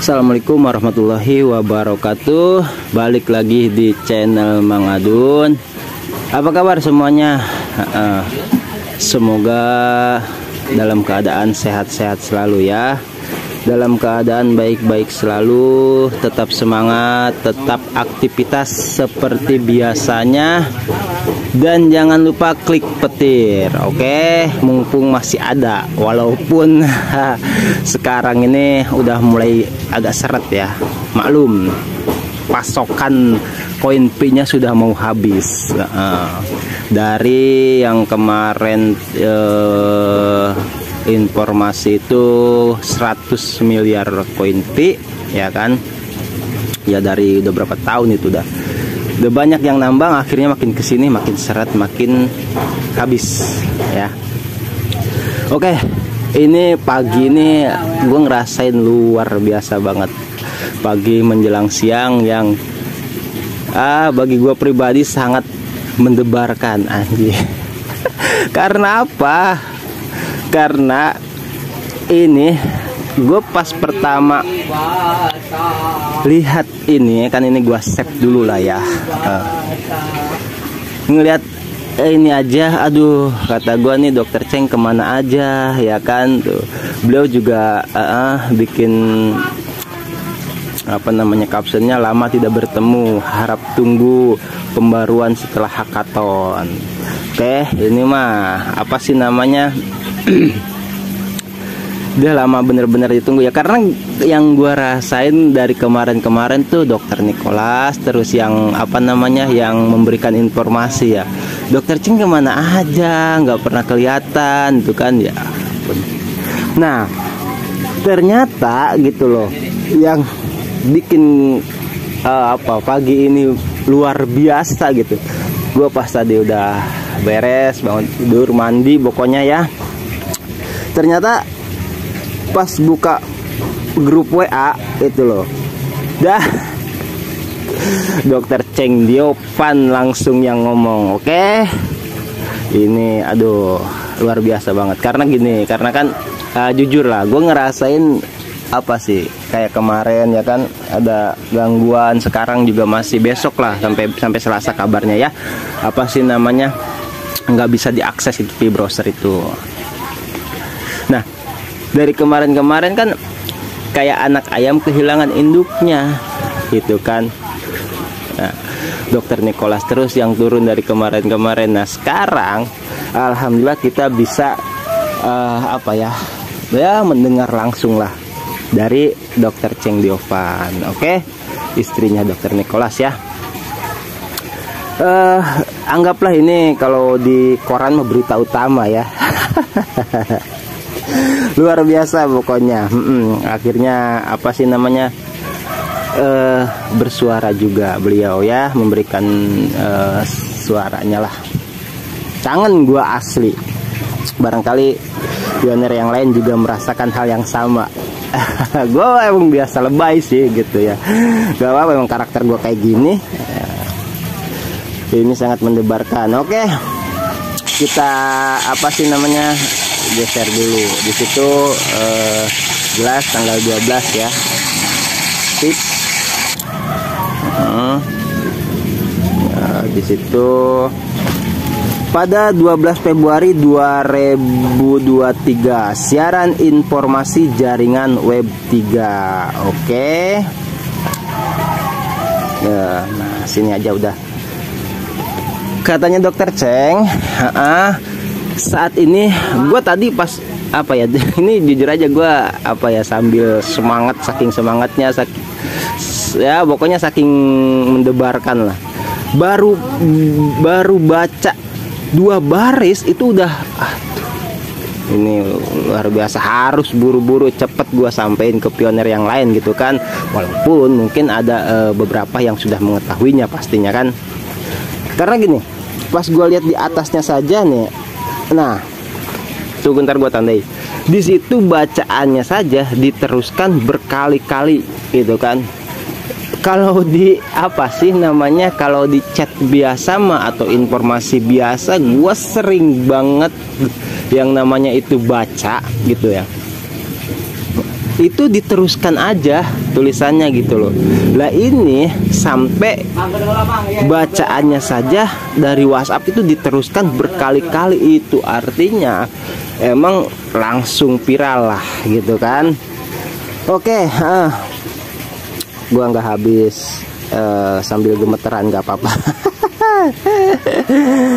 Assalamualaikum warahmatullahi wabarakatuh. Balik lagi di channel Mang Adun. Apa kabar semuanya? Semoga dalam keadaan sehat-sehat selalu ya. Dalam keadaan baik-baik selalu. Tetap semangat, tetap aktivitas seperti biasanya. Dan jangan lupa klik petir, oke? Mumpung masih ada, walaupun sekarang ini udah mulai agak seret ya. Maklum, pasokan koin P-nya sudah mau habis. Dari yang kemarin informasi itu 100 miliar koin P, ya kan? Ya dari udah berapa tahun itu udah banyak yang nambang, akhirnya makin kesini makin seret, makin habis ya. Oke, ini pagi ini gue ngerasain luar biasa banget. Pagi menjelang siang yang bagi gue pribadi sangat mendebarkan anjir. Karena apa? Karena ini gue pas pertama lihat ini kan, ini gue save dulu lah ya, ngelihat ini aja, aduh kata gue nih dokter Ceng kemana aja ya kan tuh. Beliau juga bikin apa namanya captionnya, lama tidak bertemu, harap tunggu pembaruan setelah hackathon. Oke, ini mah apa sih namanya udah lama bener-bener ditunggu ya, karena yang gua rasain dari kemarin-kemarin tuh dokter Nicholas, terus yang apa namanya yang memberikan informasi ya, dokter Ceng kemana aja nggak pernah kelihatan tuh kan ya. Nah ternyata gitu loh, yang bikin pagi ini luar biasa gitu. Gua pas tadi udah beres, bangun tidur, mandi pokoknya ya, ternyata pas buka grup WA itu loh, dah dokter Ceng Diopan langsung yang ngomong. Oke, ini aduh luar biasa banget. Karena gini, karena kan jujur lah, gue ngerasain apa sih kayak kemarin ya kan, ada gangguan. Sekarang juga masih, besok lah sampai Selasa kabarnya ya, apa sih namanya nggak bisa diakses itu di browser itu. Nah dari kemarin-kemarin kan kayak anak ayam kehilangan induknya gitu kan. Nah, dokter Nicholas terus yang turun dari kemarin-kemarin. Nah sekarang alhamdulillah kita bisa mendengar langsung lah dari dokter Ceng Diopan. Oke, istrinya dokter Nicholas ya. Anggaplah ini kalau di koran mah berita utama ya. Luar biasa pokoknya. Akhirnya apa sih namanya bersuara juga beliau ya, memberikan suaranya lah. Kangen gua asli. Barangkali pionir yang lain juga merasakan hal yang sama. Gua emang biasa lebay sih gitu ya, gak apa-apa, emang karakter gua kayak gini. Ini sangat mendebarkan. Oke, kita apa sih namanya geser dulu di situ, jelas tanggal 12 ya, tips. Di situ pada 12 Februari 2023 siaran informasi jaringan web 3. Oke. Nah sini aja udah. Katanya dokter Ceng, saat ini gue tadi pas ini jujur aja gue sambil semangat, saking semangatnya, ya pokoknya saking mendebarkan lah, baru baca 2 baris itu udah ini luar biasa, harus buru-buru cepet gue sampein ke pionir yang lain gitu kan, walaupun mungkin ada beberapa yang sudah mengetahuinya pastinya kan. Karena gini, pas gue lihat di atasnya saja nih, nah tuh bentar gue tandai, di situ bacaannya saja diteruskan berkali-kali gitu kan. Kalau di apa sih namanya, kalau di chat biasa mah atau informasi biasa, gue sering banget yang namanya itu baca gitu ya. itu diteruskan aja tulisannya gitu loh. Lah ini sampai bacaannya saja dari WhatsApp itu diteruskan berkali-kali, itu artinya emang langsung viral lah gitu kan. Oke, gua nggak habis sambil gemeteran nggak apa-apa.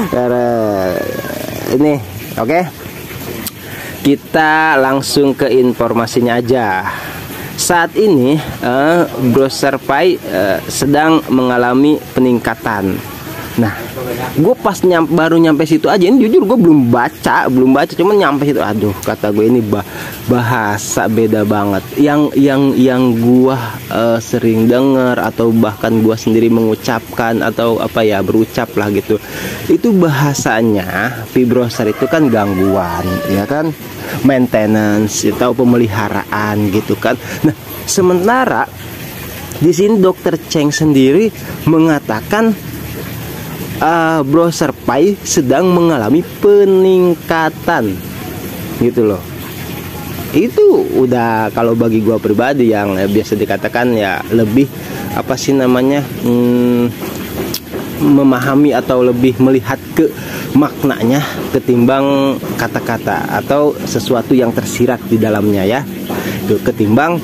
Karena ini oke. Kita langsung ke informasinya aja. Saat ini browser Pi sedang mengalami peningkatan. Nah, gue pas baru nyampe situ aja, ini jujur gue belum baca, cuman nyampe situ, aduh kata gue ini bahasa beda banget. Yang gue sering dengar atau bahkan gue sendiri mengucapkan atau apa ya, berucap lah gitu. Itu bahasanya Pi browser itu kan gangguan, ya kan, maintenance atau pemeliharaan gitu kan. Nah, sementara di sini Dokter Cheng sendiri mengatakan browser Pi sedang mengalami peningkatan gitu loh. Itu udah kalau bagi gua pribadi yang biasa dikatakan ya lebih apa sih namanya, memahami atau lebih melihat ke maknanya ketimbang kata-kata atau sesuatu yang tersirat di dalamnya ya, itu ketimbang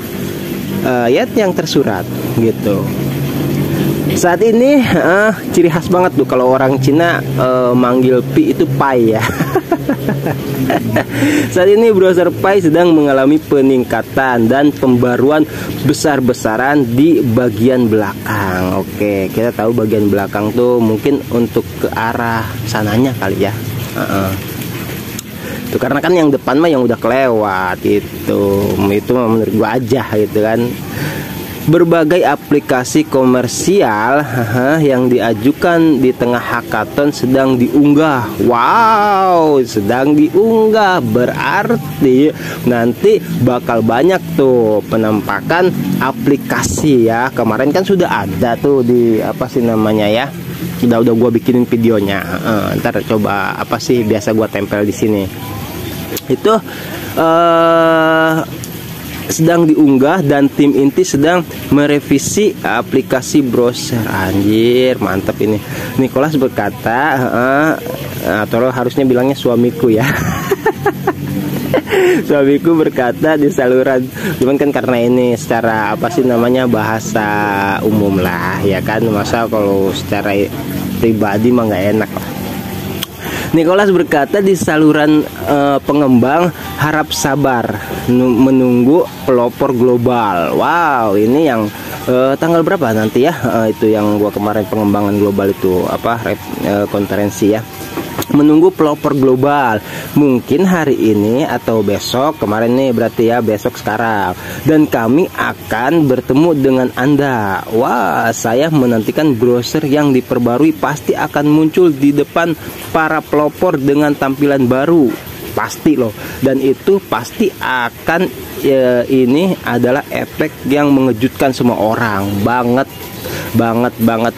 ayat yang tersurat gitu. Saat ini ciri khas banget tuh kalau orang Cina manggil Pi itu Pai ya. Saat ini browser Pi sedang mengalami peningkatan dan pembaruan besar-besaran di bagian belakang. Oke, kita tahu bagian belakang tuh mungkin untuk ke arah sananya kali ya. Itu karena kan yang depan mah yang udah kelewat itu menurut gua aja gitu kan. Berbagai aplikasi komersial yang diajukan di tengah hackathon sedang diunggah. Wow, sedang diunggah berarti nanti bakal banyak tuh penampakan aplikasi ya. Kemarin kan sudah ada tuh di apa sih namanya ya, udah gua bikinin videonya. Ntar coba apa sih, biasa gua tempel di sini. Itu sedang diunggah dan tim inti sedang merevisi aplikasi browser. Anjir, mantap ini. Nicholas berkata, atau harusnya bilangnya suamiku ya. Suamiku berkata di saluran, cuman kan karena ini secara apa sih namanya, bahasa umum lah ya kan, masa kalau secara pribadi mah nggak enak lah. Nicholas berkata di saluran pengembang harap sabar menunggu pelopor global. Wow, ini yang tanggal berapa nanti ya? Itu yang gua kemarin pengembangan global itu apa konferensi ya. Menunggu pelopor global mungkin hari ini atau besok. Kemarin nih berarti ya besok sekarang, dan kami akan bertemu dengan Anda. Wah, saya menantikan browser yang diperbarui pasti akan muncul di depan para pelopor dengan tampilan baru, pasti loh. Dan itu pasti akan ini adalah efek yang mengejutkan semua orang banget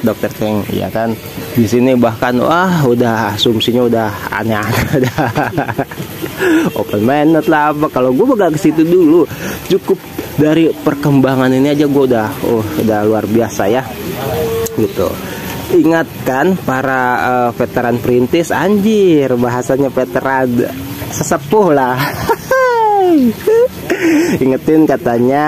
Dokter Cheng ya kan. Di sini bahkan wah udah asumsinya udah aneh-aneh. Open minded lah apa. Kalau gue bakal ke situ dulu, cukup dari perkembangan ini aja gue udah luar biasa ya gitu. Ingatkan para veteran perintis, anjir bahasanya veteran, sesepuh lah. Ingetin katanya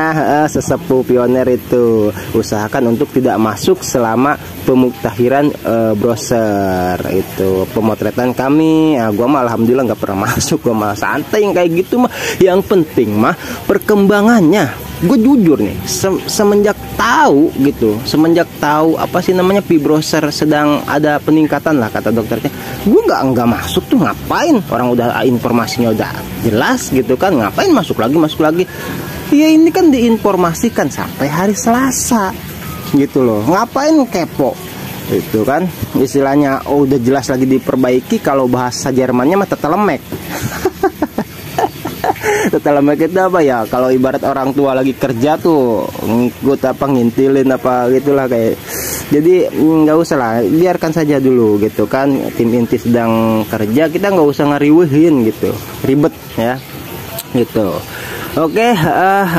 sesepuh pioner itu, usahakan untuk tidak masuk selama pemuktahiran browser itu. Pemotretan kami, gua mah alhamdulillah nggak pernah masuk, gua malah santai yang kayak gitu mah. Yang penting mah perkembangannya. Gue jujur nih, semenjak tahu apa sih namanya Pi browser sedang ada peningkatan lah kata dokternya, gue nggak masuk tuh. Ngapain, orang udah informasinya udah jelas gitu kan, ngapain masuk lagi ya. Ini kan diinformasikan sampai hari Selasa gitu loh, ngapain kepo itu kan istilahnya. Udah jelas lagi diperbaiki, kalau bahasa Jermannya mah tetelemek. Tetelemek itu apa ya, kalau ibarat orang tua lagi kerja tuh ngikut apa, ngintilin apa gitulah kayak. Jadi nggak usah lah, biarkan saja dulu gitu kan. Tim inti sedang kerja, kita nggak usah ngeriwehin gitu, ribet ya gitu. Oke,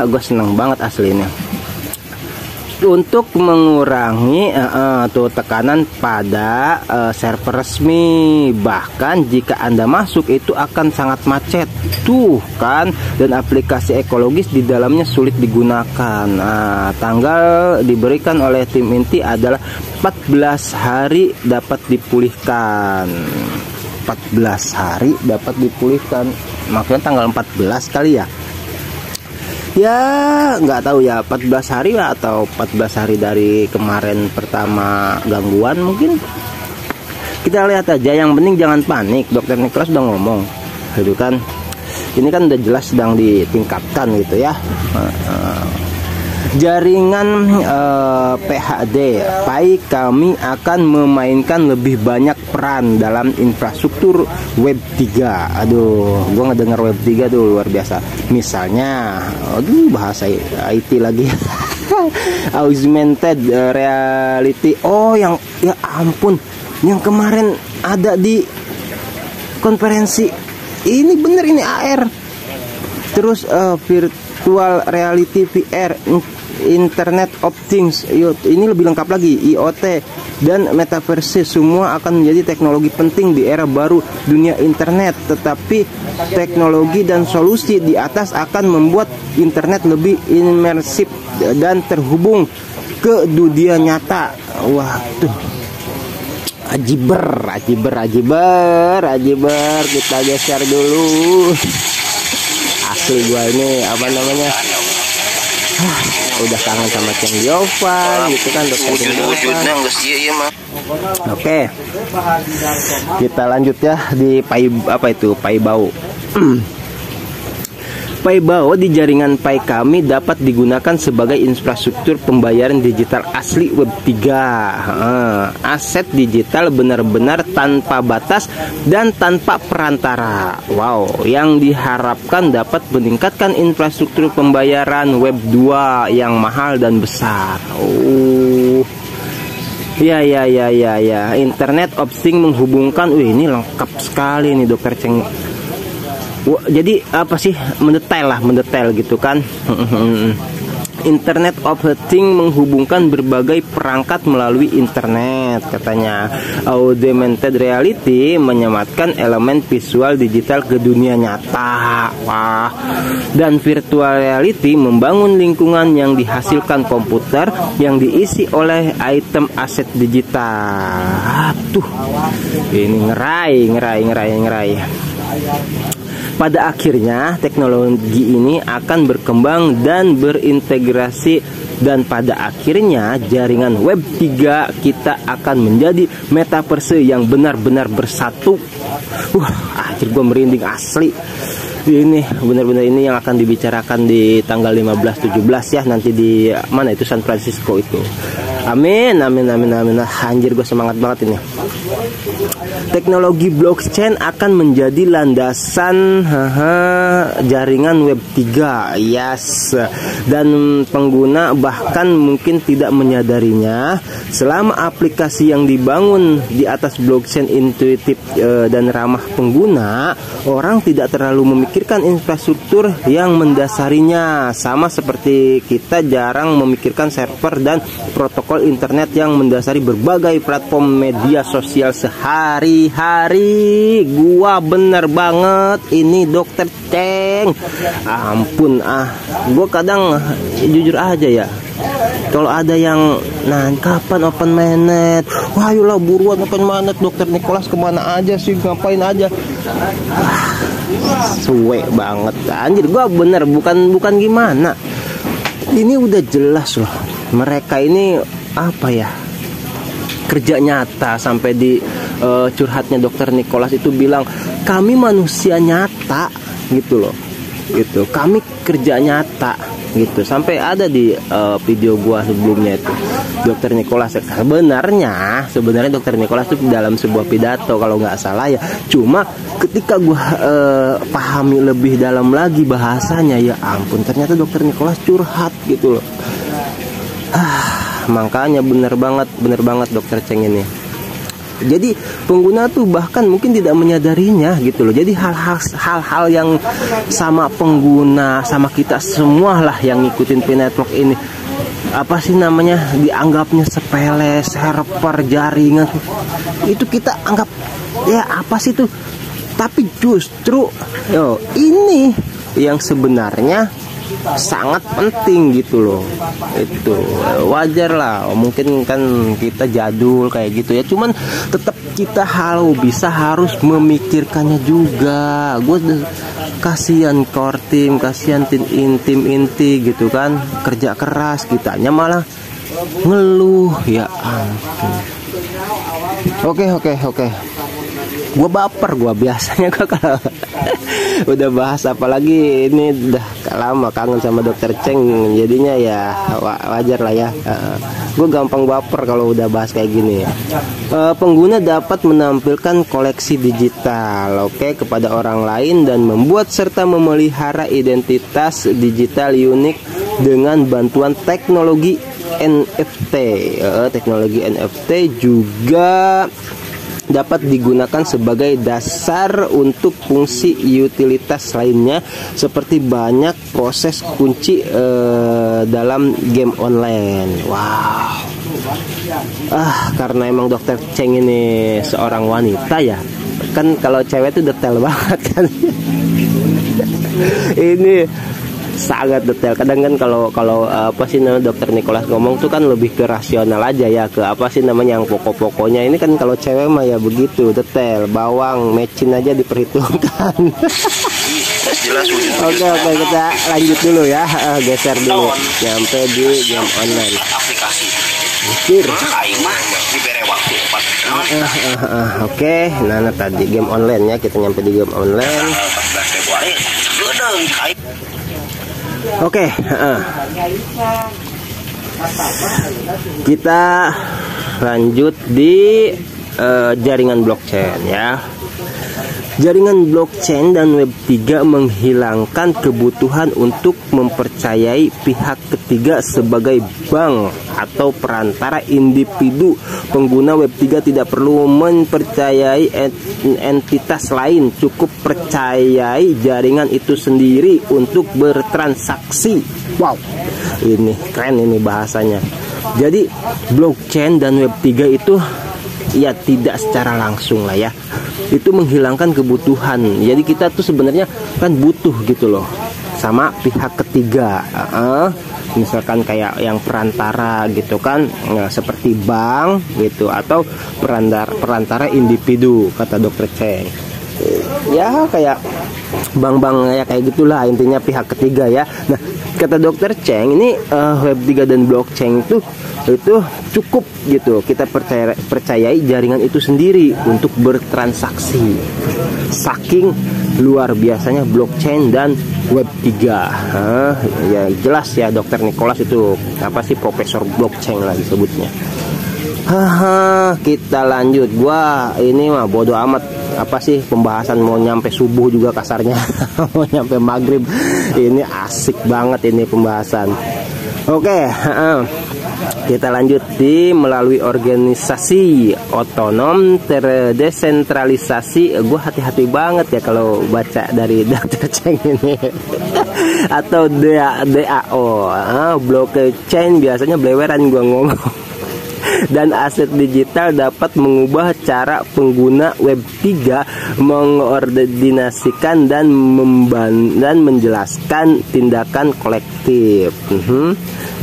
gue seneng banget asli ini. Untuk mengurangi tuh tekanan pada server resmi, bahkan jika Anda masuk itu akan sangat macet tuh kan, dan aplikasi ekologis di dalamnya sulit digunakan. Nah, tanggal diberikan oleh tim inti adalah 14 hari dapat dipulihkan. 14 hari dapat dipulihkan, maksudnya tanggal 14 kali ya. Ya nggak tahu ya, 14 hari atau 14 hari dari kemarin pertama gangguan mungkin. Kita lihat aja, yang penting jangan panik. Dokter Nicholas udah ngomong gitu kan, ini kan udah jelas sedang ditingkatkan gitu ya. Jaringan PHD Pai kami akan memainkan lebih banyak peran dalam infrastruktur Web 3. Aduh, gua ngedengar Web 3 tuh luar biasa. Misalnya, aduh bahasa IT lagi. Augmented reality. Oh, yang ya ampun, yang kemarin ada di konferensi. Ini bener, ini AR. Terus virtual reality VR, Internet of Things, ini lebih lengkap lagi, IoT dan metaverse, semua akan menjadi teknologi penting di era baru dunia internet. Tetapi teknologi dan solusi di atas akan membuat internet lebih imersif dan terhubung ke dunia nyata. Wah tuh, ajiber. Kita geser dulu. Asli gua ini apa namanya, udah kangen sama Ceng Diovan gitu kan, Dokter Ceng Diovan. Oke, kita lanjut ya di Pai Bau. Pai Bau di jaringan Pai kami dapat digunakan sebagai infrastruktur pembayaran digital asli Web 3. Aset digital benar-benar tanpa batas dan tanpa perantara. Wow, yang diharapkan dapat meningkatkan infrastruktur pembayaran Web 2 yang mahal dan besar. Ya. Internet of Things menghubungkan. Ini lengkap sekali nih Dokter Ceng. Jadi apa sih, mendetail gitu kan. Internet of Things menghubungkan berbagai perangkat melalui internet katanya. Augmented reality menyematkan elemen visual digital ke dunia nyata. Wah. Dan virtual reality membangun lingkungan yang dihasilkan komputer yang diisi oleh item aset digital. Tuh, ini ngerai. Pada akhirnya teknologi ini akan berkembang dan berintegrasi, dan pada akhirnya jaringan Web 3 kita akan menjadi metaverse yang benar-benar bersatu. Anjir, gue merinding asli. Ini benar-benar ini yang akan dibicarakan di tanggal 15-17 ya, nanti di mana itu, San Francisco itu. Amin. Anjir, gue semangat banget ini. Teknologi blockchain akan menjadi landasan jaringan Web 3. Yes. Dan pengguna bahkan mungkin tidak menyadarinya. Selama aplikasi yang dibangun di atas blockchain intuitif dan ramah pengguna, orang tidak terlalu memikirkan infrastruktur yang mendasarinya. Sama seperti kita jarang memikirkan server dan protokol internet yang mendasari berbagai platform media sosial sehari-hari. Gua bener banget ini Dokter Ceng. Ampun gua kadang jujur aja ya, kalau ada yang kapan open mainnet, wah ayolah buruan open mainnet. Dokter Nicholas kemana aja sih, ngapain aja? Suwe banget anjir. Gua bener bukan gimana, ini udah jelas loh, mereka ini apa ya, kerja nyata. Sampai di curhatnya Dokter Nicholas itu bilang, kami manusia nyata gitu loh, gitu, kami kerja nyata gitu. Sampai ada di video gua sebelumnya itu Dokter Nicholas, sebenarnya Dokter Nicholas itu dalam sebuah pidato kalau nggak salah ya. Cuma ketika gua pahami lebih dalam lagi bahasanya, ya ampun, ternyata Dokter Nicholas curhat gitu loh. Makanya bener banget Dokter Ceng ini. Jadi pengguna tuh bahkan mungkin tidak menyadarinya gitu loh. Jadi hal-hal yang sama pengguna, sama kita semua lah yang ngikutin P-Network ini, apa sih namanya, dianggapnya sepele, server, jaringan, itu kita anggap ya apa sih tuh. Tapi justru ini yang sebenarnya sangat penting gitu loh. Itu wajar lah, mungkin kan kita jadul kayak gitu ya, cuman tetap kita harus memikirkannya juga. Gue kasihan core team, kasihan tim inti gitu kan, kerja keras, kitanya malah ngeluh, ya ampun. Oke. Gue baper, gue biasanya kalau udah bahas, apalagi ini udah lama kangen sama Dokter Cheng, jadinya ya wajar lah ya. Gue gampang baper kalau udah bahas kayak gini. Pengguna dapat menampilkan koleksi digital, kepada orang lain dan membuat serta memelihara identitas digital unik dengan bantuan teknologi NFT. Teknologi NFT juga dapat digunakan sebagai dasar untuk fungsi utilitas lainnya seperti banyak proses kunci dalam game online. Wow. Karena emang Dokter Cheng ini seorang wanita ya, kan kalau cewek itu detail banget kan. Ini sangat detail. Kadang kan kalau apa sih namanya, Dokter Nicholas ngomong tuh kan lebih ke rasional aja ya, ke apa sih namanya yang pokok-pokoknya. Ini kan kalau cewek mah ya begitu detail, bawang mecin aja diperhitungkan. Oke, kita lanjut dulu ya, geser dulu sampai di game online. Oke, nah tadi game online ya, kita nyampe di game online. Oke, kita lanjut di jaringan blockchain ya. Jaringan blockchain dan Web3 menghilangkan kebutuhan untuk mempercayai pihak ketiga sebagai bank atau perantara individu. Pengguna Web3 tidak perlu mempercayai entitas lain, cukup percayai jaringan itu sendiri untuk bertransaksi. Wow, ini keren ini bahasanya. Jadi blockchain dan Web3 itu ya tidak secara langsung lah ya, itu menghilangkan kebutuhan. Jadi kita tuh sebenarnya kan butuh gitu loh sama pihak ketiga, misalkan kayak yang perantara gitu kan, seperti bank gitu, atau perantara individu kata Dokter Cheng. Ya kayak bank-bank ya kayak gitulah intinya, pihak ketiga ya. Nah kata Dokter Cheng ini Web3 dan blockchain itu cukup gitu, kita percayai jaringan itu sendiri untuk bertransaksi. Saking luar biasanya blockchain dan Web3. Ya jelas ya, Dokter Nicholas itu apa sih, profesor blockchain lah disebutnya. Kita lanjut. Gua ini mah bodo amat, apa sih pembahasan mau nyampe subuh juga kasarnya. Mau nyampe maghrib. Ini asik banget ini pembahasan. Oke, kita lanjut di melalui organisasi otonom terdesentralisasi. Gue hati-hati banget ya kalau baca dari Dokter Cheng ini. Atau DAO, blockchain, biasanya bleweran gue ngomong. Dan aset digital dapat mengubah cara pengguna Web3 mengordinasikan dan menjelaskan tindakan kolektif.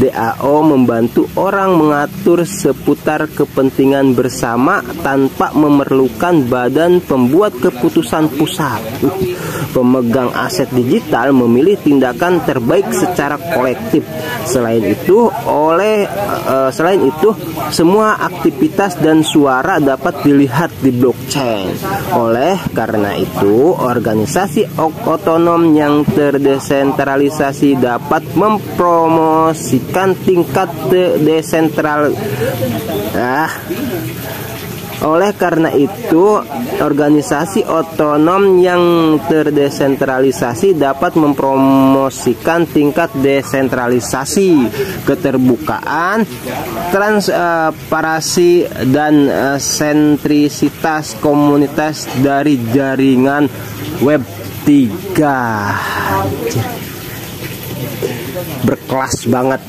DAO membantu orang mengatur seputar kepentingan bersama tanpa memerlukan badan pembuat keputusan pusat. Pemegang aset digital memilih tindakan terbaik secara kolektif. Selain itu, semua aktivitas dan suara dapat dilihat di blockchain. Oleh karena itu, organisasi otonom yang terdesentralisasi dapat mempromosikan tingkat Oleh karena itu, organisasi otonom yang terdesentralisasi dapat mempromosikan tingkat desentralisasi, keterbukaan, transparansi, dan sentrisitas komunitas dari jaringan Web 3. Berkelas banget,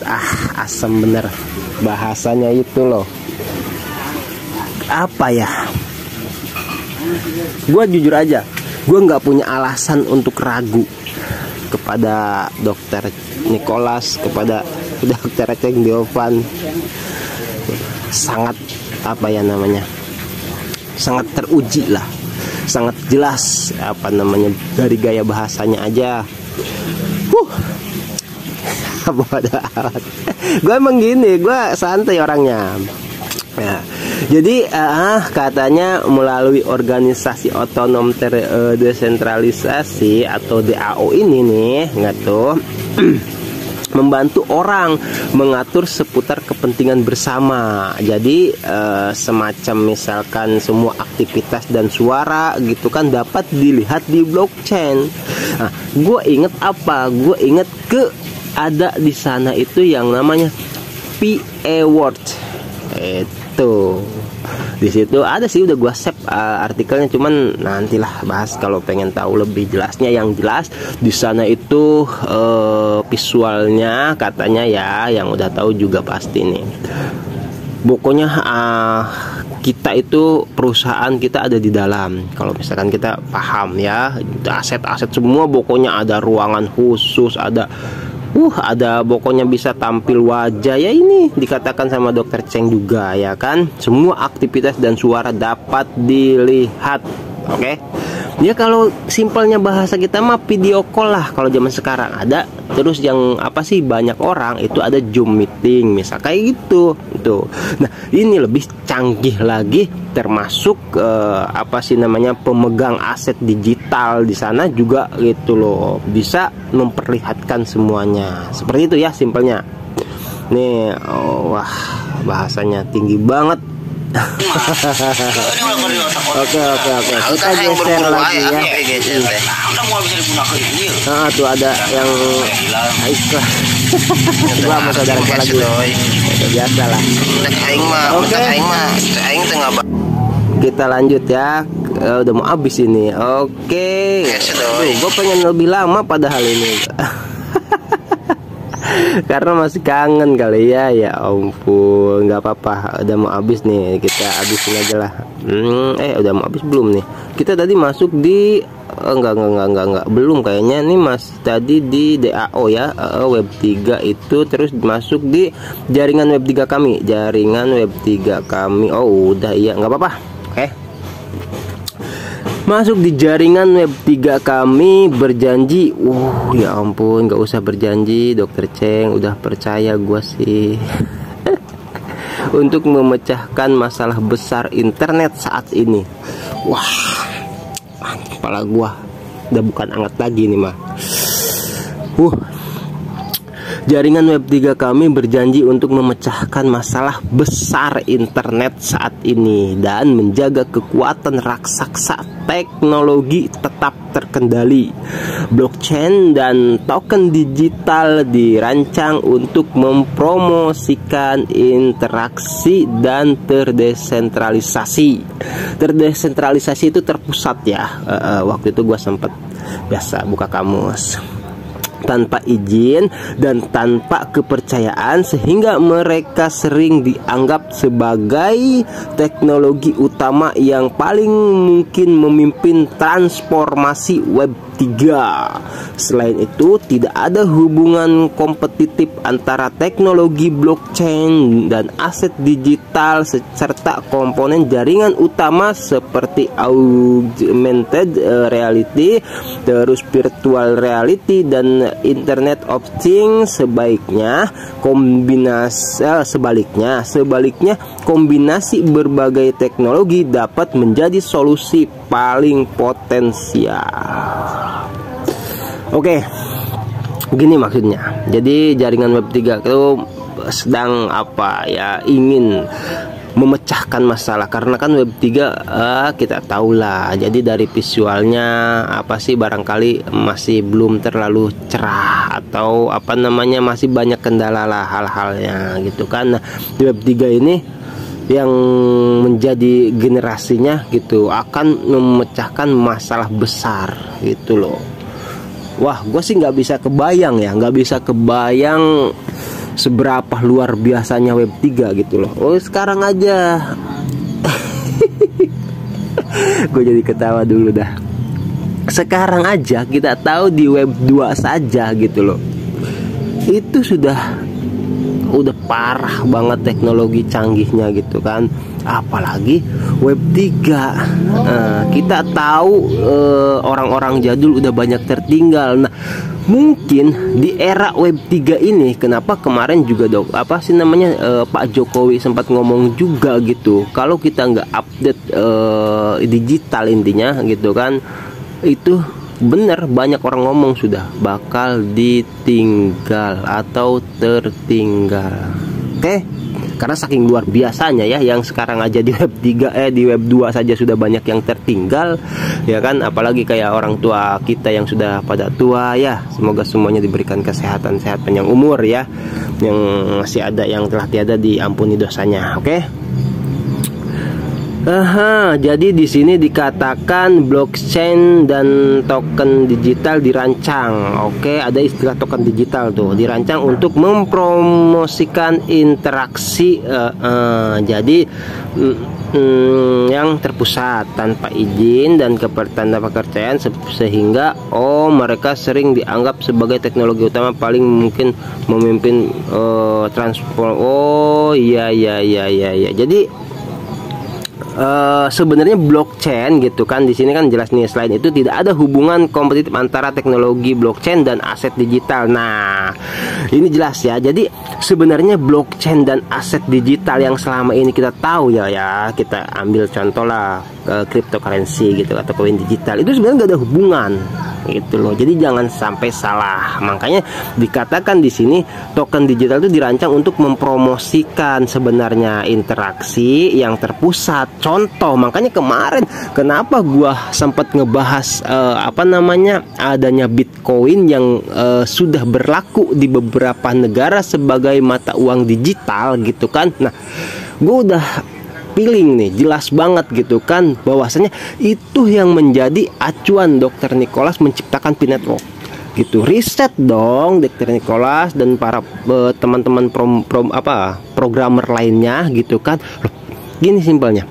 asem bener bahasanya itu loh. Apa ya, gue jujur aja, gue nggak punya alasan untuk ragu kepada dokter Nicholas, kepada dokter Cheng Diovan. Sangat apa ya namanya, sangat teruji lah, sangat jelas apa namanya dari gaya bahasanya aja. Bodoh amat. Gue emang gini, gue santai orangnya. Ya, jadi katanya melalui organisasi otonom terdesentralisasi atau DAO ini nih, nggak tuh, membantu orang mengatur seputar kepentingan bersama. Jadi semacam misalkan semua aktivitas dan suara gitu kan dapat dilihat di blockchain. Nah, gue inget apa? Gue inget ada di sana itu yang namanya PA World. Itu di situ ada sih, udah gua save artikelnya, cuman nantilah bahas kalau pengen tahu lebih jelasnya. Yang jelas di sana itu visualnya katanya ya, yang udah tahu juga pasti nih. Pokoknya kita itu perusahaan kita ada di dalam. Kalau misalkan kita paham ya, aset-aset semua pokoknya ada ruangan khusus, ada pokoknya bisa tampil wajah ya, ini dikatakan sama dokter Cheng juga ya kan, semua aktivitas dan suara dapat dilihat. Oke. Ya kalau simpelnya bahasa kita mah video call lah kalau zaman sekarang ada. Terus yang apa sih, banyak orang itu ada Zoom meeting misal kayak gitu tuh. Nah, ini lebih canggih lagi, termasuk apa sih namanya, pemegang aset digital di sana juga gitu loh, bisa memperlihatkan semuanya. Seperti itu ya simpelnya. Nih, wah bahasanya tinggi banget. Oke. Kita geser lagi ya. Nah, tuh ada yang ikhlas. Gua sama saudara gua lagi. Biasa lah. Oke. Kita lanjut ya. Udah mau habis ini. Oke. Gue pengen lebih lama padahal ini. Karena masih kangen kali ya. Ya ampun, nggak apa-apa, udah mau habis nih, kita habisin aja lah. Udah mau habis belum nih? Kita tadi masuk di enggak, belum kayaknya nih, mas tadi di DAO ya, Web 3 itu, terus masuk di jaringan Web 3 kami. Oh udah, iya nggak apa-apa. Oke. Masuk di jaringan Web 3 kami, berjanji. Ya ampun, gak usah berjanji, dokter Cheng udah percaya gua sih. Untuk memecahkan masalah besar internet saat ini. Wah, kepala gua udah bukan anget lagi nih mah. Jaringan Web 3 kami berjanji untuk memecahkan masalah besar internet saat ini dan menjaga kekuatan raksasa teknologi tetap terkendali. Blockchain dan token digital dirancang untuk mempromosikan interaksi dan terdesentralisasi. Terdesentralisasi itu terpusat ya. Waktu itu gua sempat biasa buka kamus. Tanpa izin dan tanpa kepercayaan, sehingga mereka sering dianggap sebagai teknologi utama yang paling mungkin memimpin transformasi Web 3. Selain itu, tidak ada hubungan kompetitif antara teknologi blockchain dan aset digital serta komponen jaringan utama seperti augmented reality, terus virtual reality dan Internet of Things. Sebaliknya kombinasi berbagai teknologi dapat menjadi solusi paling potensial. Oke, gini maksudnya. Jadi jaringan Web 3 itu sedang apa ya, ingin memecahkan masalah, karena kan Web 3 kita tahulah. Jadi dari visualnya apa sih barangkali masih belum terlalu cerah, atau apa namanya masih banyak kendala lah hal-halnya gitu kan. Nah, di Web 3 ini yang menjadi generasinya gitu akan memecahkan masalah besar gitu loh. Wah, gue sih nggak bisa kebayang ya, nggak bisa kebayang seberapa luar biasanya Web 3 gitu loh. Oh, sekarang aja gue jadi ketawa dulu dah. Sekarang aja kita tahu di Web 2 saja gitu loh, itu udah parah banget teknologi canggihnya gitu kan, apalagi Web 3. Kita tahu orang-orang jadul udah banyak tertinggal. Nah, mungkin di era Web 3 ini, kenapa kemarin juga Pak Jokowi sempat ngomong juga gitu, kalau kita nggak update digital intinya gitu kan, itu bener banyak orang ngomong sudah bakal ditinggal atau tertinggal. Oke? Karena saking luar biasanya ya, yang sekarang aja di Web 3 di Web 2 saja sudah banyak yang tertinggal ya kan, apalagi kayak orang tua kita yang sudah pada tua ya. Semoga semuanya diberikan kesehatan, sehat panjang umur ya. Yang masih ada yang telah tiada diampuni dosanya. Oke? Jadi di sini dikatakan blockchain dan token digital dirancang. Oke, ada istilah token digital tuh, dirancang untuk mempromosikan interaksi jadi yang terpusat tanpa izin dan tanda kepercayaan, sehingga mereka sering dianggap sebagai teknologi utama paling mungkin memimpin transform. Iya. Jadi sebenarnya blockchain gitu kan, di sini kan jelas nih, selain itu tidak ada hubungan kompetitif antara teknologi blockchain dan aset digital. Nah, ini jelas ya. Jadi sebenarnya blockchain dan aset digital yang selama ini kita tahu ya kita ambil contoh lah cryptocurrency gitu atau koin digital, itu sebenarnya nggak ada hubungan gitu loh. Jadi jangan sampai salah. Makanya dikatakan di sini token digital itu dirancang untuk mempromosikan sebenarnya interaksi yang terpusat. Contoh, makanya kemarin kenapa gua sempat ngebahas adanya Bitcoin yang sudah berlaku di beberapa negara sebagai mata uang digital gitu kan. Nah, gua udah feeling nih jelas banget gitu kan, bahwasanya itu yang menjadi acuan Dr. Nicholas menciptakan P-Network gitu. Riset dong Dr. Nicholas dan para teman-teman programmer lainnya gitu kan. Loh, gini simpelnya,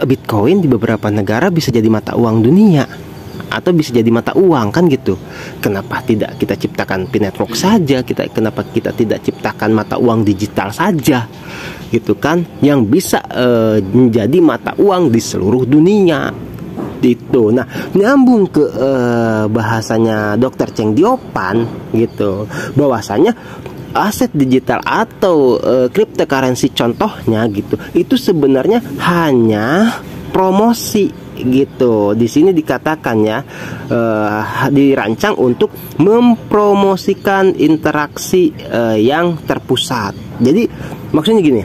Bitcoin di beberapa negara bisa jadi mata uang dunia atau bisa jadi mata uang kan gitu. Kenapa tidak kita ciptakan P-Network saja? Kenapa kita tidak ciptakan mata uang digital saja gitu kan, yang bisa menjadi mata uang di seluruh dunia itu. Nah, nyambung ke bahasanya Dr. Cheng Diopan gitu, bahwasanya aset digital atau cryptocurrency contohnya gitu, itu sebenarnya hanya promosi gitu. Di sini dikatakan ya dirancang untuk mempromosikan interaksi yang terpusat. Jadi maksudnya gini,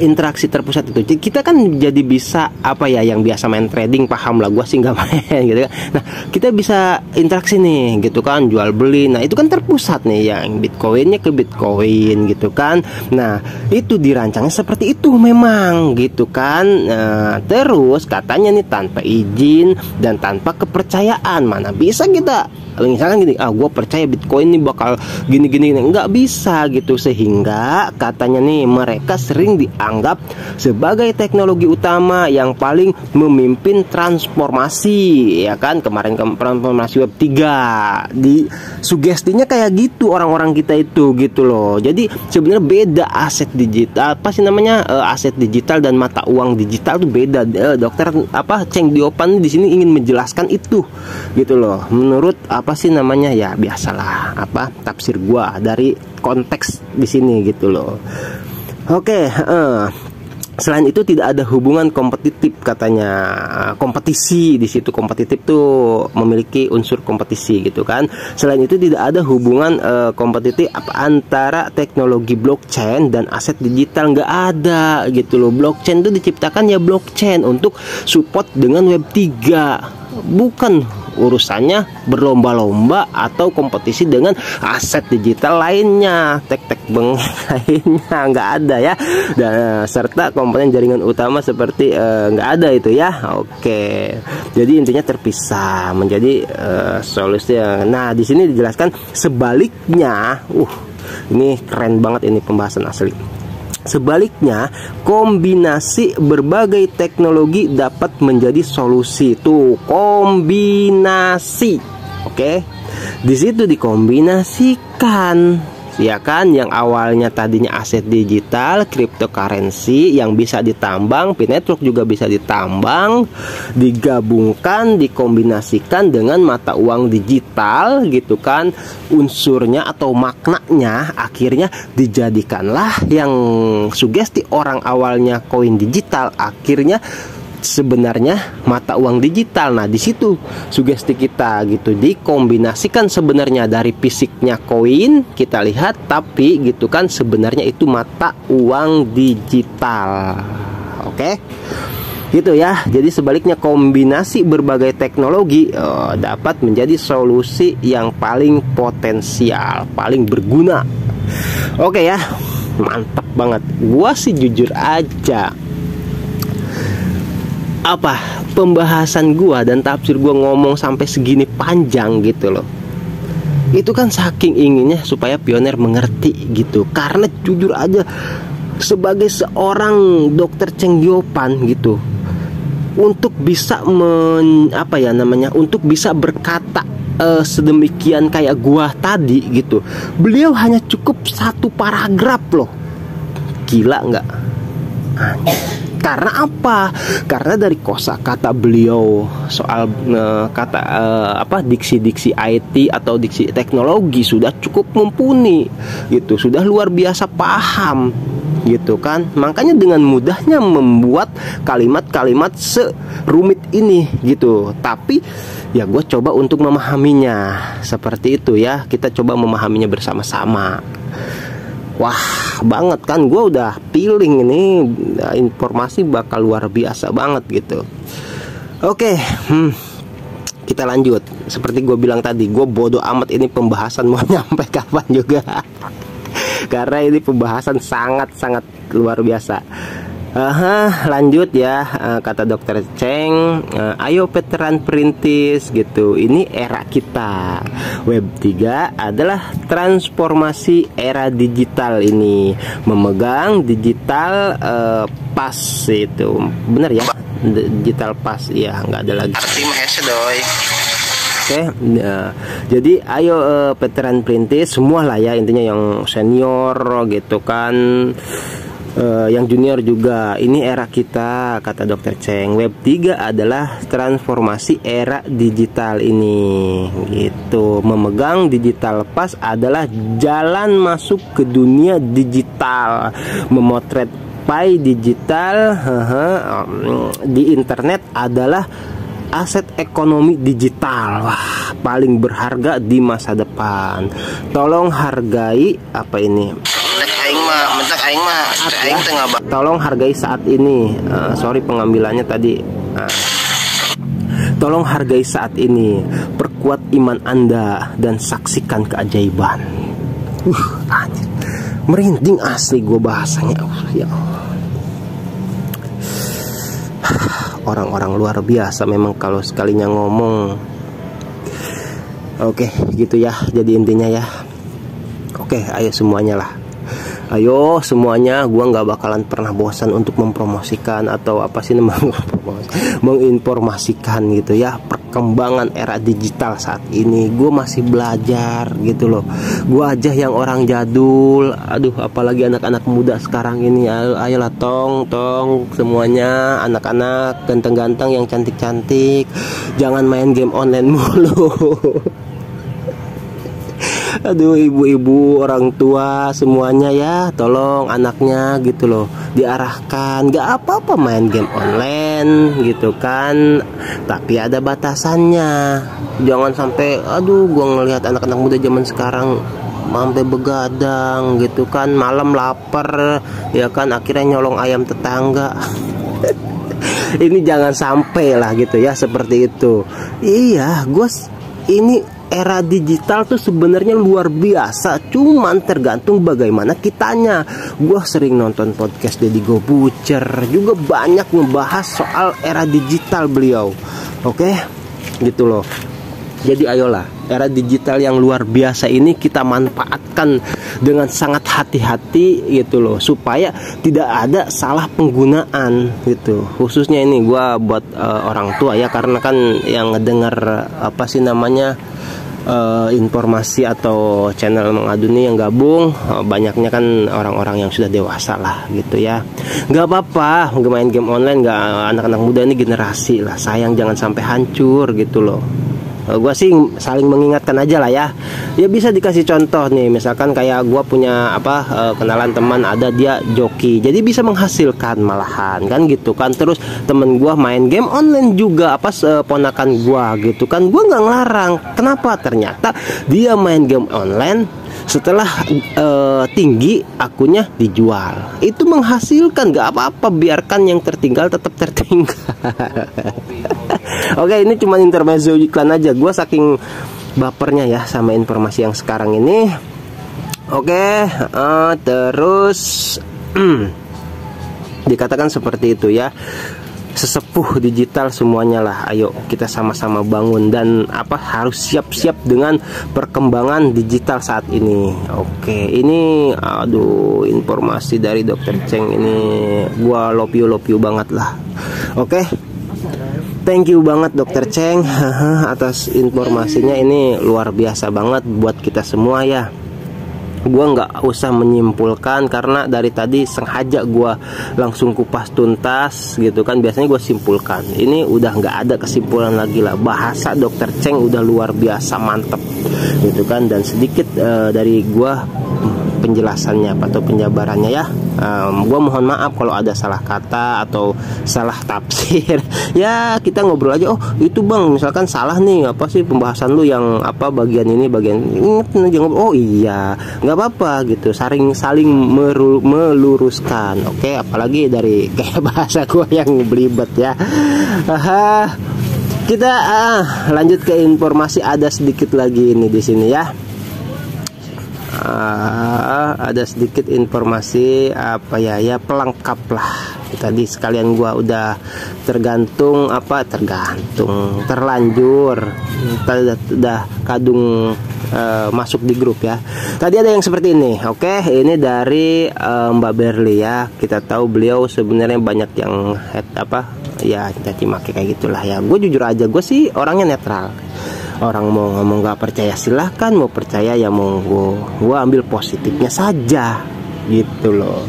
interaksi terpusat itu kita kan jadi bisa yang biasa main trading paham lah, gua sih nggak main gitu kan. Nah, kita bisa interaksi nih gitu kan, jual beli. Nah, itu kan terpusat nih, yang Bitcoinnya ke Bitcoin gitu kan. Nah, itu dirancangnya seperti itu memang gitu kan. Terus katanya nih tanpa izin dan tanpa kepercayaan, mana bisa kita misalkan gini, gue percaya Bitcoin ini bakal gini-gini, nggak bisa gitu. Sehingga katanya nih mereka sering dianggap sebagai teknologi utama yang paling memimpin transformasi ya kan. Kemarin transformasi Web 3 di sugestinya kayak gitu orang-orang kita itu gitu loh. Jadi sebenarnya beda aset digital, aset digital dan mata uang digital tuh beda. Dokter Cheng Diopan di sini ingin menjelaskan itu gitu loh. Menurut ya biasalah tafsir gua dari konteks di sini gitu loh. Oke, Selain itu tidak ada hubungan kompetitif katanya. Kompetisi di situ, kompetitif tuh memiliki unsur kompetisi gitu kan. Selain itu tidak ada hubungan kompetitif antara teknologi blockchain dan aset digital, nggak ada gitu loh. Blockchain itu diciptakan ya blockchain untuk support dengan Web 3. Bukan urusannya berlomba-lomba atau kompetisi dengan aset digital lainnya, tek-tek beng lainnya, nggak ada ya. Dan serta komponen jaringan utama seperti nggak ada itu ya. Oke, jadi intinya terpisah menjadi solusi. Nah, di sini dijelaskan sebaliknya. Ini keren banget ini pembahasan asli. Sebaliknya, kombinasi berbagai teknologi dapat menjadi solusi. Tuh, kombinasi. Oke. Di situ dikombinasikan, ya kan, yang awalnya tadinya aset digital, cryptocurrency yang bisa ditambang, P-Network juga bisa ditambang, digabungkan, dikombinasikan dengan mata uang digital gitu kan. Unsurnya atau maknanya akhirnya dijadikanlah yang sugesti orang awalnya koin digital, akhirnya sebenarnya mata uang digital. Nah, di situ sugesti kita gitu, dikombinasikan sebenarnya dari fisiknya koin kita lihat, tapi gitu kan sebenarnya itu mata uang digital. Oke, gitu ya. Jadi sebaliknya, kombinasi berbagai teknologi dapat menjadi solusi yang paling potensial, paling berguna. Oke ya, mantap banget. Gua sih jujur aja, pembahasan gua dan tafsir gua ngomong sampai segini panjang gitu loh, itu kan saking inginnya supaya pioner mengerti gitu. Karena jujur aja, sebagai seorang dokter Cheng Giopan gitu, untuk bisa untuk bisa berkata sedemikian kayak gua tadi gitu, beliau hanya cukup 1 paragraf loh. Gila nggak? Karena apa? Karena dari kosakata beliau soal diksi-diksi IT atau diksi teknologi sudah cukup mumpuni gitu, sudah luar biasa paham gitu kan. Makanya dengan mudahnya membuat kalimat-kalimat serumit ini gitu. Tapi ya gue coba untuk memahaminya seperti itu ya. Kita coba memahaminya bersama-sama. Wah banget kan, gue udah feeling ini informasi bakal luar biasa banget gitu. Oke, kita lanjut. Seperti gue bilang tadi, gue bodoh amat ini pembahasan mau nyampe kapan juga. Karena ini pembahasan sangat-sangat luar biasa. Lanjut ya, kata Dokter Cheng, ayo veteran perintis gitu, ini era kita. Web 3 adalah transformasi era digital ini, memegang digital pas itu, bener ya, digital pas ya, nggak ada lagi. Oke, jadi ayo veteran perintis semua lah ya, intinya yang senior gitu kan, yang junior juga, ini era kita, kata Dokter Cheng. Web 3 adalah transformasi era digital ini gitu. Memegang digital pas adalah jalan masuk ke dunia digital. Memotret pai digital di internet adalah aset ekonomi digital. Wah, paling berharga di masa depan. Tolong hargai tolong hargai saat ini. Sorry pengambilannya tadi. Tolong hargai saat ini, perkuat iman Anda dan saksikan keajaiban. Anjir, merinding asli gue bahasanya. Ya Allah, orang-orang luar biasa memang kalau sekalinya ngomong. Oke, gitu ya. Jadi intinya ya, oke, ayo semuanya lah. Ayo semuanya, gua nggak bakalan pernah bosan untuk mempromosikan atau apa sih namanya, menginformasikan gitu ya perkembangan era digital saat ini. Gue masih belajar gitu loh. Gue aja yang orang jadul, aduh apalagi anak-anak muda sekarang ini. Ayolah tong semuanya, anak-anak ganteng-ganteng yang cantik-cantik, jangan main game online mulu. Aduh, ibu-ibu, orang tua semuanya ya, tolong anaknya gitu loh diarahkan. Gak apa-apa main game online gitu kan, tapi ada batasannya. Jangan sampai, aduh, gua ngelihat anak-anak muda zaman sekarang sampai begadang gitu kan, malam lapar ya kan, akhirnya nyolong ayam tetangga. Ini jangan sampai lah gitu ya, seperti itu. Iya, ini era digital tuh sebenarnya luar biasa, cuman tergantung bagaimana kitanya. Gua sering nonton podcast Deddy Gobucher, juga banyak ngebahas soal era digital beliau. Oke, gitu loh. Jadi ayolah, era digital yang luar biasa ini kita manfaatkan dengan sangat hati-hati gitu loh, supaya tidak ada salah penggunaan gitu. Khususnya ini gua buat orang tua ya, karena kan yang ngedengar apa sih namanya, informasi atau channel mengadu nih yang gabung, banyaknya kan orang-orang yang sudah dewasa lah gitu ya. Nggak apa-apa main game online, nggak, anak-anak muda ini generasi lah, sayang jangan sampai hancur gitu loh. Gue sih saling mengingatkan aja lah ya. Ya bisa dikasih contoh nih, misalkan kayak gue punya kenalan teman, ada dia joki, jadi bisa menghasilkan malahan kan gitu kan. Terus temen gue main game online juga, ponakan gue gitu kan, gue nggak ngelarang. Kenapa? Ternyata dia main game online, setelah tinggi akunnya dijual, itu menghasilkan. Gak apa-apa, biarkan yang tertinggal tetap tertinggal. Oke, ini cuma intermezzo iklan aja. Gue saking bapernya ya sama informasi yang sekarang ini. Oke, terus dikatakan seperti itu ya, sesepuh digital semuanya lah. Ayo kita sama-sama bangun dan harus siap-siap dengan perkembangan digital saat ini. Oke, ini aduh, informasi dari Dokter Cheng ini gua love you banget lah. Oke, thank you banget Dokter Cheng atas informasinya, ini luar biasa banget buat kita semua ya. Gua nggak usah menyimpulkan karena dari tadi sengaja gua langsung kupas tuntas gitu kan. Biasanya gua simpulkan, ini udah nggak ada kesimpulan lagi lah. Bahasa Dokter Cheng udah luar biasa mantep gitu kan. Dan sedikit dari gua penjelasannya atau penjabarannya ya. Gua mohon maaf kalau ada salah kata atau salah tafsir. Ya kita ngobrol aja. Oh itu bang, misalkan salah nih, apa sih pembahasan lu yang bagian ini, bagian jangan. Oh iya, nggak apa-apa gitu. Saling meluruskan. Oke, apalagi dari kayak bahasa gua yang belibet ya. Kita lanjut ke informasi. Ada sedikit lagi ini di sini ya. Ada sedikit informasi ya pelengkap lah. Tadi sekalian gua udah terlanjur udah kadung masuk di grup ya. Tadi ada yang seperti ini. Oke, ini dari Mbak Berli ya. Kita tahu beliau sebenarnya banyak yang caci maki kayak gitulah ya. Gue jujur aja, gue sih orangnya netral. Orang mau ngomong gak percaya silahkan, mau percaya ya monggo. Gue ambil positifnya saja gitu loh.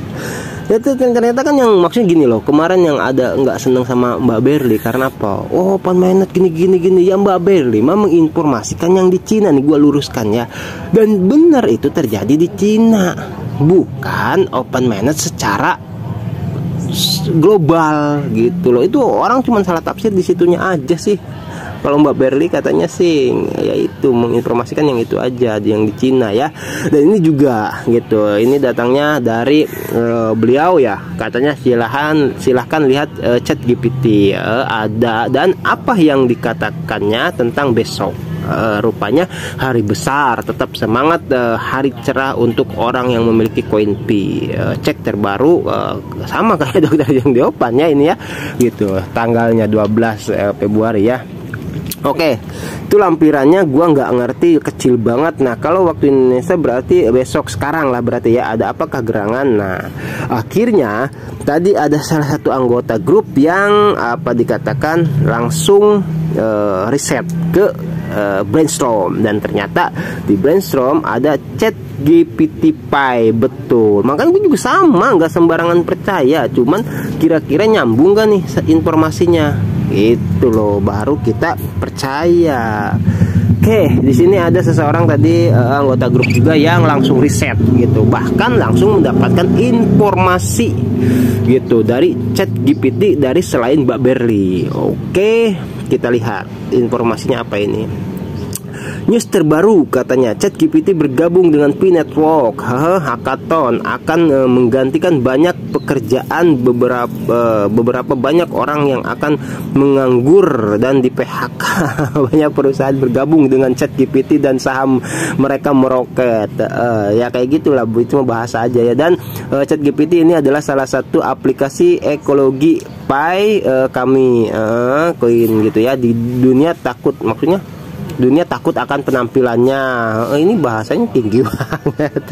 Itu kan ternyata kan yang maksudnya gini loh. Kemarin yang ada nggak seneng sama Mbak Berli karena apa? Oh open minded gini. Ya Mbak Berli mah menginformasikan yang di Cina nih, gue luruskan ya. Dan benar itu terjadi di Cina, bukan open minded secara global gitu loh. Itu orang cuma salah tafsir di situnya aja sih. Kalau Mbak Berli katanya sih ya itu menginformasikan yang itu aja, yang di Cina ya. Dan ini juga gitu, ini datangnya dari beliau ya. Katanya silahkan lihat chat GPT ada, dan apa yang dikatakannya tentang besok. Rupanya hari besar, tetap semangat, hari cerah untuk orang yang memiliki koin pi. Cek terbaru sama kayak Dokter yang di Opan ya ini ya gitu, tanggalnya 12 Februari ya. Oke, itu lampirannya gua nggak ngerti, kecil banget. Nah kalau waktu Indonesia berarti besok, sekarang lah berarti ya. Ada apakah gerangan? Nah akhirnya tadi ada salah satu anggota grup yang dikatakan langsung riset ke Brainstorm, dan ternyata di Brainstorm ada chat GPT Pi. Betul, makanya gue juga sama, nggak sembarangan percaya, cuman kira-kira nyambung gak nih informasinya. Itu loh baru kita percaya. Oke, di sini ada seseorang tadi anggota grup juga yang langsung riset gitu, bahkan langsung mendapatkan informasi gitu dari ChatGPT dari selain Mbak Berli. Oke, kita lihat informasinya apa ini. News terbaru katanya ChatGPT bergabung dengan Pi Network. Hackathon akan menggantikan banyak pekerjaan beberapa banyak orang yang akan menganggur dan di PHK. Banyak perusahaan bergabung dengan ChatGPT dan saham mereka meroket. Ya kayak gitulah Bu, itu bahasa aja ya. Dan ChatGPT ini adalah salah satu aplikasi ekologi Pi kami koin gitu ya. Di dunia takut, maksudnya dunia takut akan penampilannya. Ini bahasanya tinggi banget.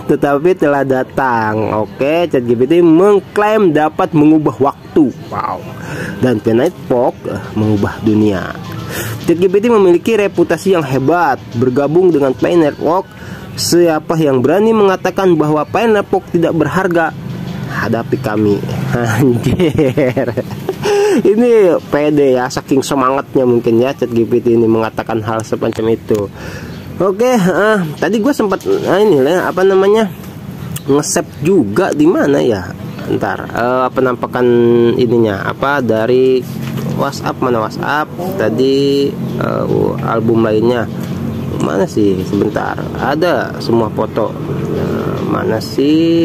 Tetapi telah datang. Oke, ChatGPT mengklaim dapat mengubah waktu. Wow. Dan Pi Network mengubah dunia. ChatGPT memiliki reputasi yang hebat. Bergabung dengan Pi Network, siapa yang berani mengatakan bahwa Pi Network tidak berharga? Hadapi kami. Anjir. Ini pede ya, saking semangatnya mungkin ya ChatGPT ini mengatakan hal semacam itu. Oke, tadi gue sempat ini lah, apa namanya, nge-save juga di mana ya? Ntar penampakan ininya apa dari WhatsApp, mana WhatsApp tadi, album lainnya mana sih, sebentar, ada semua foto. Mana sih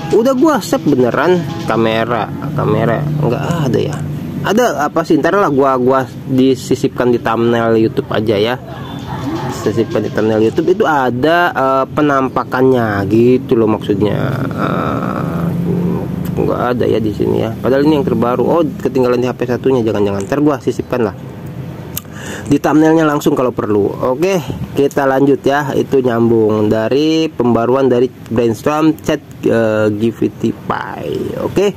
udah gua save beneran. Kamera nggak ada ya. Ada apa sih, ntar lah gua disisipkan di thumbnail YouTube aja ya. Sisipkan di thumbnail YouTube itu ada penampakannya gitu loh, maksudnya. Nggak ada ya di sini ya, padahal ini yang terbaru. Oh, ketinggalan di HP satunya, jangan-jangan. Ntar gua sisipkan lah di thumbnailnya langsung kalau perlu. Oke, kita lanjut ya. Itu nyambung dari pembaruan dari Brainstorm ChatGPT Pi. Oke,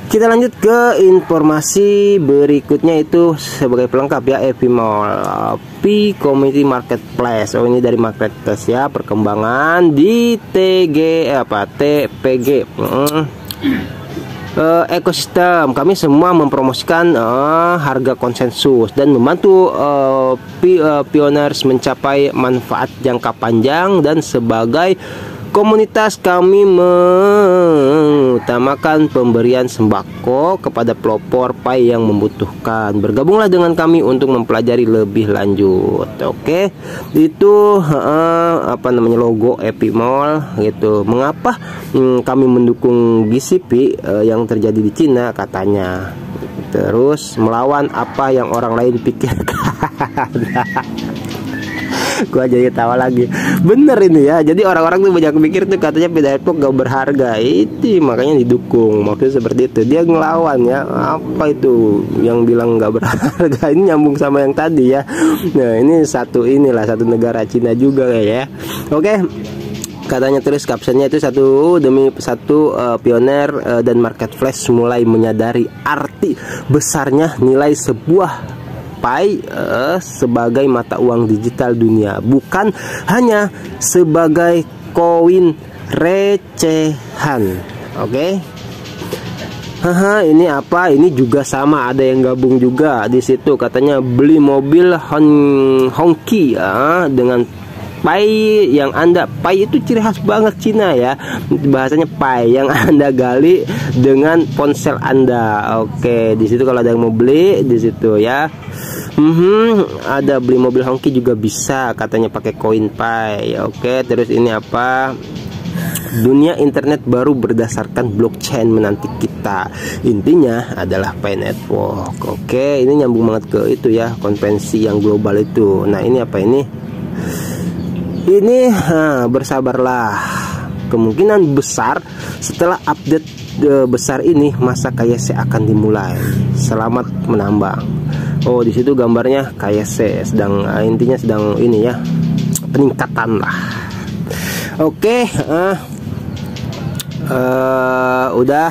kita lanjut ke informasi berikutnya, itu sebagai pelengkap ya, Epimall Pi Community Marketplace. Oh, ini dari Marketplace ya, perkembangan di TPG ekosistem. Kami semua mempromosikan harga konsensus dan membantu pioneers mencapai manfaat jangka panjang, dan sebagai komunitas kami mengutamakan pemberian sembako kepada pelopor Pi yang membutuhkan. Bergabunglah dengan kami untuk mempelajari lebih lanjut. Oke, itu apa namanya, logo Epimall gitu. Mengapa kami mendukung GCP yang terjadi di Cina katanya. Terus melawan apa yang orang lain pikirkan. Gua jadi tawa lagi. Bener ini ya. Jadi orang-orang tuh banyak mikir tuh katanya Pi Network gak berharga. Itu makanya didukung. Maksudnya seperti itu. Dia ngelawan ya. Apa itu yang bilang gak berharga? Ini nyambung sama yang tadi ya. Nah, ini satu negara Cina juga ya. Oke. Katanya tulis captionnya itu satu demi satu pioner dan marketplace mulai menyadari arti besarnya nilai sebuah Pi sebagai mata uang digital dunia, bukan hanya sebagai koin recehan. Oke. Ini apa? Ini juga sama, ada yang gabung juga di situ. Katanya beli mobil Hongqi dengan Pi yang Anda, Pi itu ciri khas banget Cina ya. Bahasanya Pi yang Anda gali dengan ponsel Anda. Oke, di situ kalau ada yang mau beli di situ ya. Ada beli mobil Hongqi juga bisa katanya pakai koin Pi. Oke, terus ini apa? Dunia internet baru berdasarkan blockchain menanti kita. Intinya adalah Pi Network. Oke, ini nyambung banget ke itu ya, konvensi yang global itu. Nah, ini apa ini? Ini bersabarlah. Kemungkinan besar setelah update besar ini masa KYC akan dimulai. Selamat menambang. Oh, di situ gambarnya KYC sedang intinya sedang ini ya, peningkatan lah. Oke, udah.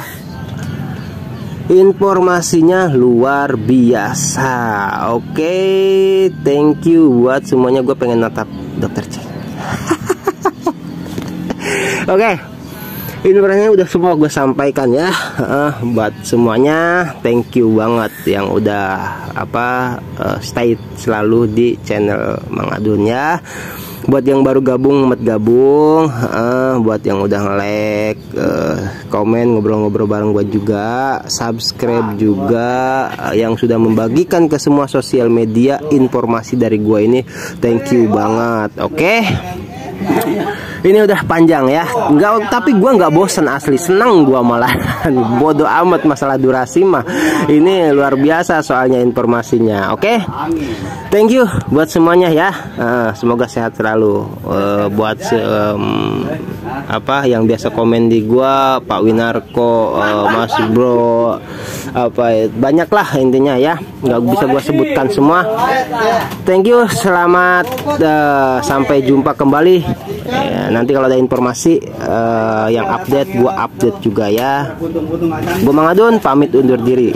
Informasinya luar biasa. Oke, thank you buat semuanya. Gue pengen natap Dokter C. Oke, Informasinya udah semua gue sampaikan ya. Buat semuanya thank you banget yang udah stay selalu di channel Mang Adun ya. Buat yang baru gabung, buat yang udah nge-like, komen, ngobrol-ngobrol bareng gue juga, subscribe juga, yang sudah membagikan ke semua sosial media informasi dari gue ini, thank you banget. Oke. Ini udah panjang ya, tapi gue nggak bosen, asli seneng gue malah. Bodoh amat masalah durasi mah, ini luar biasa soalnya informasinya. Oke, thank you buat semuanya ya. Semoga sehat selalu. Buat yang biasa komen di gue, Pak Winarko, Mas Bro, banyak lah intinya ya, nggak bisa gue sebutkan semua. Thank you, selamat, sampai jumpa kembali. Nanti kalau ada informasi yang update, gua update juga ya. Gua Mang Adun pamit undur diri.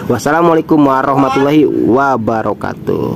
Wassalamualaikum warahmatullahi wabarakatuh.